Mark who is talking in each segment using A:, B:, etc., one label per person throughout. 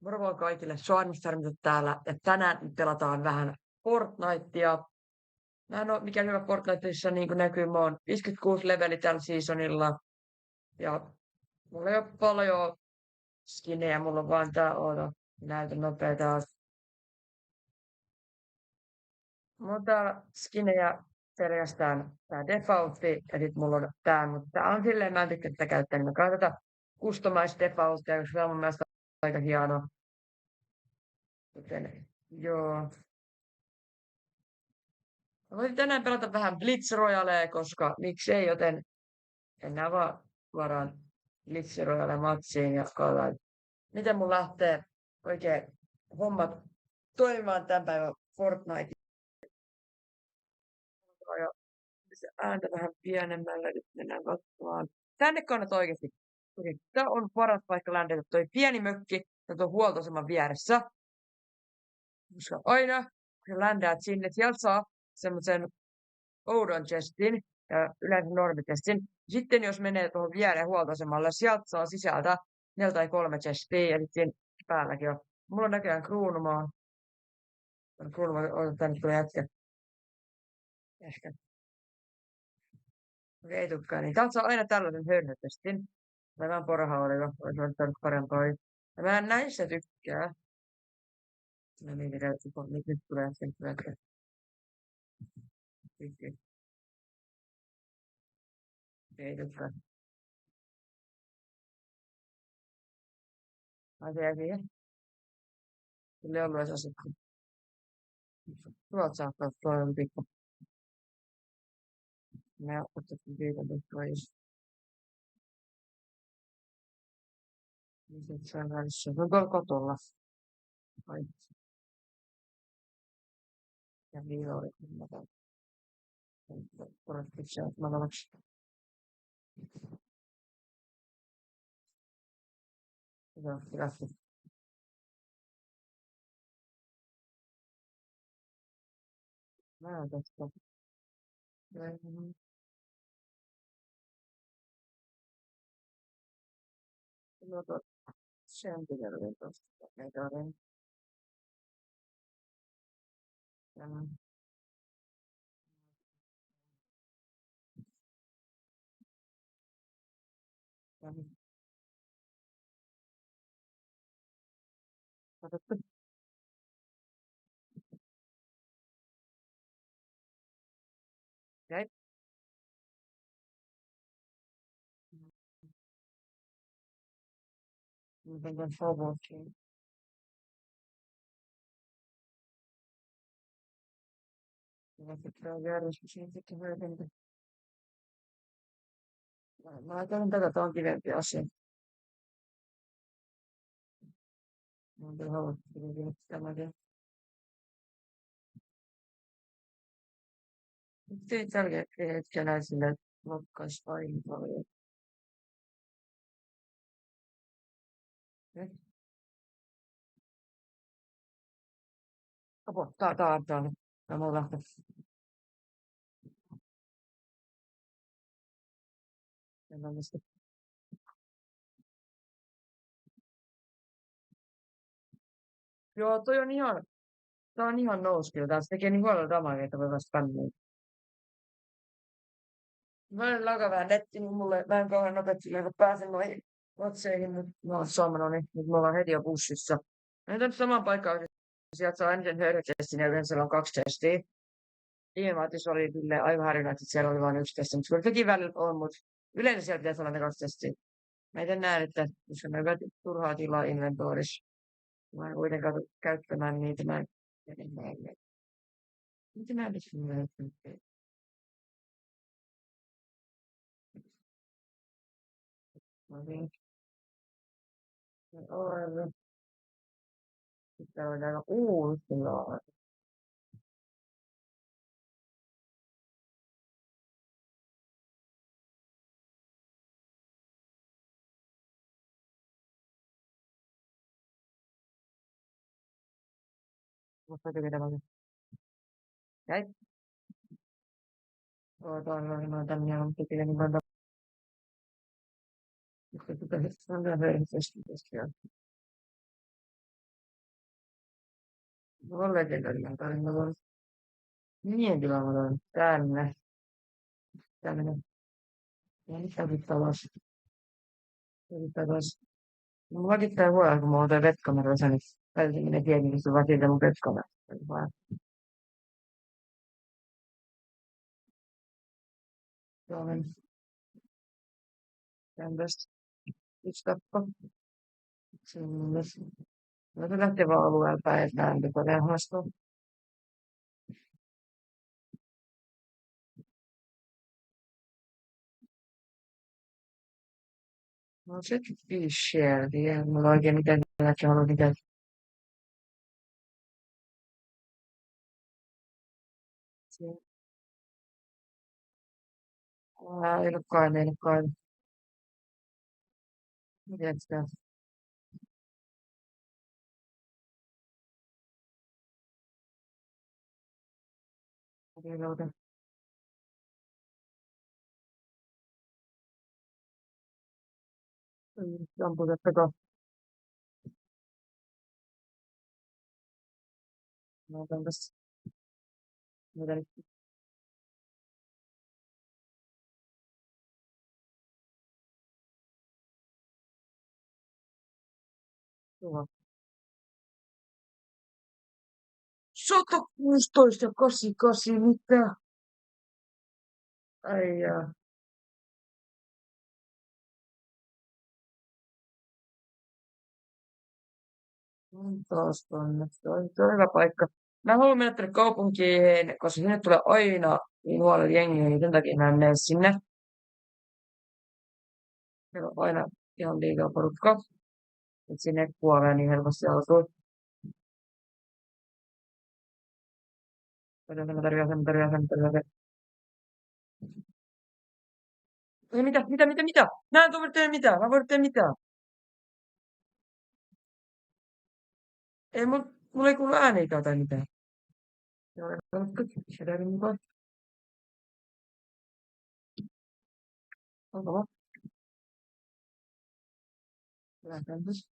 A: Moro vaan kaikille, Soarmistärmiset täällä ja tänään me pelataan vähän Fortnitea. Mä en oo mikään hyvä Fortniteissa niin kuin näkyy, mä oon 56 leveli tällä seasonilla ja mulla ei oo paljon skinejä, mulla on vaan tää näytän nopea taas. Mulla on täällä skinejä pelkästään tää defaultti ja sit mulla on tää, mutta tää on silleen, mä en tykkää tätä käyttää, niin mä käytän tätä customize defaulttia, koska se on mun mielestä aika hieno. Joten joo. Mä voisin tänään pelata vähän Blitz Royalea, koska miksei, joten mennään vaan suoraan Blitz Royale matsiin ja katsotaan, miten mun lähtee oikein hommat toimimaan tämän päivän Fortnite. Ja se ääntä vähän pienemmällä, nyt mennään katsomaan. Tänne kannattaa oikeasti. Okei, tää on paras paikka ländetä, toi pieni mökki, ja tuon huoltoaseman vieressä. Koska aina, kun sä ländäät sinne, sieltä saa semmoisen oudon chestin ja yleensä normitestin. Sitten jos menee tuohon viereen huoltoasemalle, sieltä saa sisältä 4 tai 3 chestia ja sitten päälläkin on. Mulla on näköjään kruunumaa. Kruunumaa, tänne tulee jätkä. Ehkä. Okei, ei tulekaan niin. Täältä saa aina tällaisen hörhötestin. Mä vähän porhaudella, olisi ottanut parempaa. Ja mä en näissä tykkää. Mä mietin, että nyt tulee sen jätkä. Ei tulekaan. Asia siihen. Kyllä ollut edes asettu. Tuolta saattaa olla pikku. Mä otettiin viikon pois. Sitten se on välissä. No tuolla kotolla. Ai. Ja viilooli. Mä tämän. Korottiin se, että mä lavaksi. Joo, hyvästi. Mä oon tästä. No tuo Sentinelin tosta. Meitä on. Katsottu. Jäi. Miten tämän Fobokin. Ja sitten on järjestys. Sitten voi tehdä. Mä ajattelin tätä, tää on kivempi asia. Mä oon halunnut tämäkin. Sitten tällä hetkellä sille lokkais aina paljon. Apo, tää on täällä. Tämä on lähtö. Joo, tää on ihan nouskilla. Tää se tekee niin huolella damagea, että voi vasta spämmiä. Mä olen laga vähän netti, niin mulle mä en kauhean nopeasti kun pääsen noihin otseihin, mutta mä oon saamana, niin nyt me ollaan heti jo bussissa. Mä nyt samaan paikkaan, sieltä saa ensin höyrytestin ja yleensä siellä on 2 testiä. Viime vaatissa oli kyllä aivan harvinaista, että siellä oli vain 1 testi, mutta kyllä toki välillä on, mutta yleensä siellä pitäisi olla ne 2 testiä. Mä itse näen, että koska mä hyvät turhaa tilaa inventoorissa. Mä en kuitenkaan tule käyttämään niitä. Mitä mä nyt sinne? No niin. Sitten on aika uusia. Mutta jotenkin tämmöinen. Jäi. Toivon tänne on pitää niin monta. Sitten on vielä höyrytesti. Valletin tarina. Mietillä mä toin tänne. Tänne. Ja mitä pitää alas? Pitää taas. Mullakin tää huolella, kun mulla on toi webkamera, niin Helsingin tietenkin vakita mun webkamera. Vaan Suomen tämmöistä yksi tappa. Sinne. No se lähtee vaan alueella päin, että näin pitää haastaa. No se share, tiedä. Mulla oikein mitään näkee halua mitään. Ei olekaan, ei olekaan. Miten sitä? Amputetteko? No otan tässä. Mitä nyt? Tuo. 116 ja 88, mitä? Ai jaa. Taas tonne. Toi on hyvä paikka. Mä haluan mennä tänne kaupunkiin, koska sinne tulee aina niin huolella jengiä, niin sen takia mä en mene sinne. Meillä on aina ihan liikaa porukkaa. Et sinne kuolee niin helposti alkuun. Mä tarvitsen. Ei mitä? Mä en voi tehdä mitään, mä voin tehdä mitään. Ei mulla ei kuulu ääniä tai mitään. Joo, Shredderin mukaan. Onko vaan? Lähdetään tässä.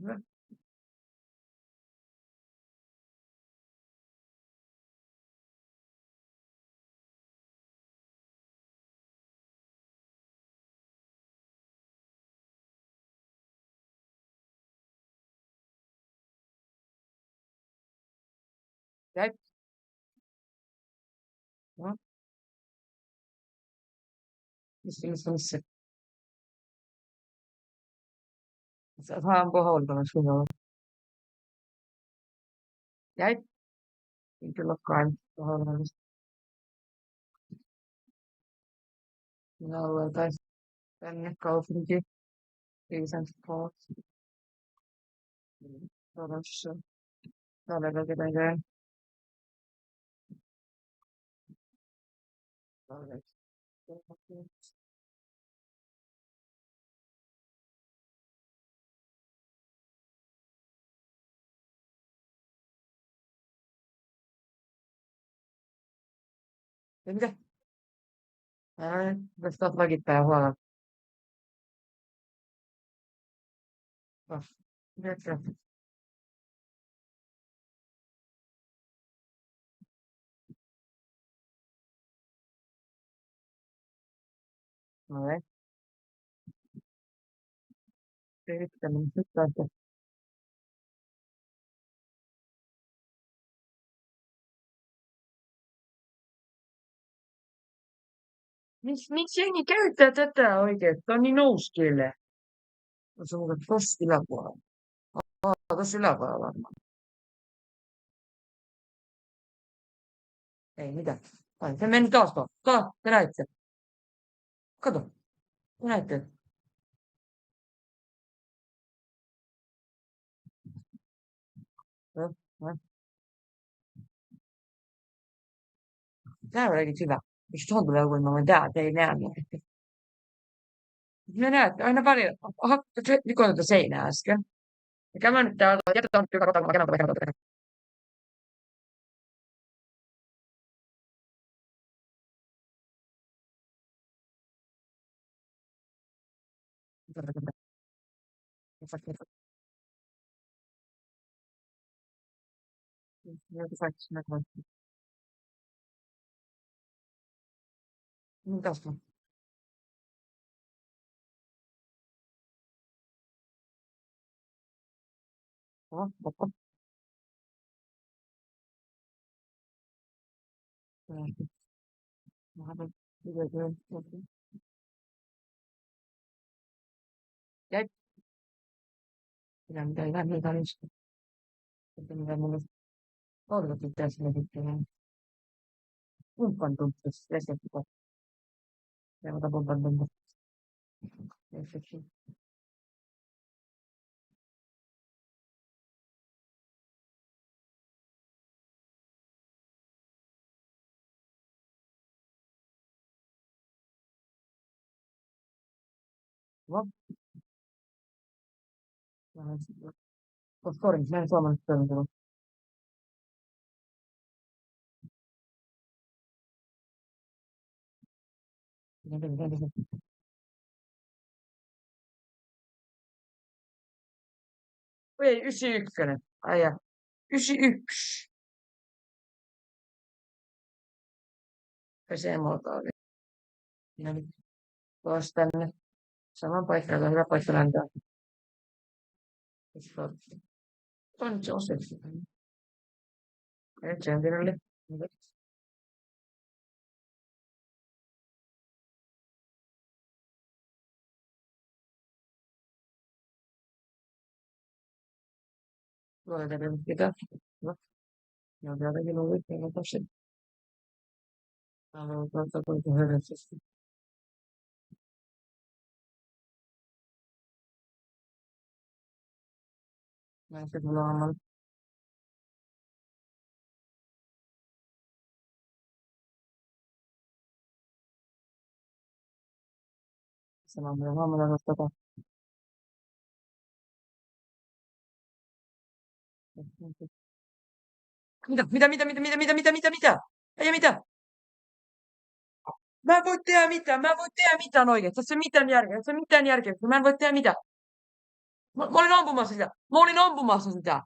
A: Hyvä. Jäi. No, missä? Sä ampua haulikolla suunnalla. Jäi. Ei kyllä olekaan haulikolla. Minä alueen tai tänne kaupunkiin. Recent thoughts. Todessa. Todella ketään. Ja mitä? Tästä taas lakittaa huolella. Mitä? No ei. Yrittäminen. Nyt taas. Miksi jengi käyttää tätä oikein? Tää on niin nouskille. Se on muuten tossa yläpuolella. Tossa yläpuolella varmaan. Ei mitään. Ai, se meni taas tuohon. Taas, te näitte. Kato. Te näitte. No, no. Tää olikin hyvä. Miksi tuohon tulee uudemman täältä? Ei näe mua. Me näet, aina välillä. Aha, se rikoin tätä seinää äsken. Ja käydään nyt täällä. Jätetään nyt joka kohta, kun mä käyn. Näitä kaikki sinä kaikki. Mitäs on? Totta. Vähän yleisöön. Jäi. Mitä ihan niitä olisi. Että mitä mulle toivottavasti tässä sitten kumppan tuntuisi resepti. Ja ota pompan tuntua. Sorry, mä en suomalaisesti toiminut. Ei, 91. Ai ja. 91. Pesemuoto oli. No niin. Tuossa tänne. Saman paikkaan, hyvä paikka läntää. On se oseksi. Generally. Voidaan pitää. No, ne on jotenkin ollut yhteen tosi. Haluan tuolta kuinka hyödyllisesti. Näistä tulee olemaan. Sanon vielä huomenna nostata. Mitä? Ei mitä? Mä en voi tehdä mitään oikein. Tässä ei mitään järkeä. Mä en voi tehdä mitään. Mä olin ampumassa sitä.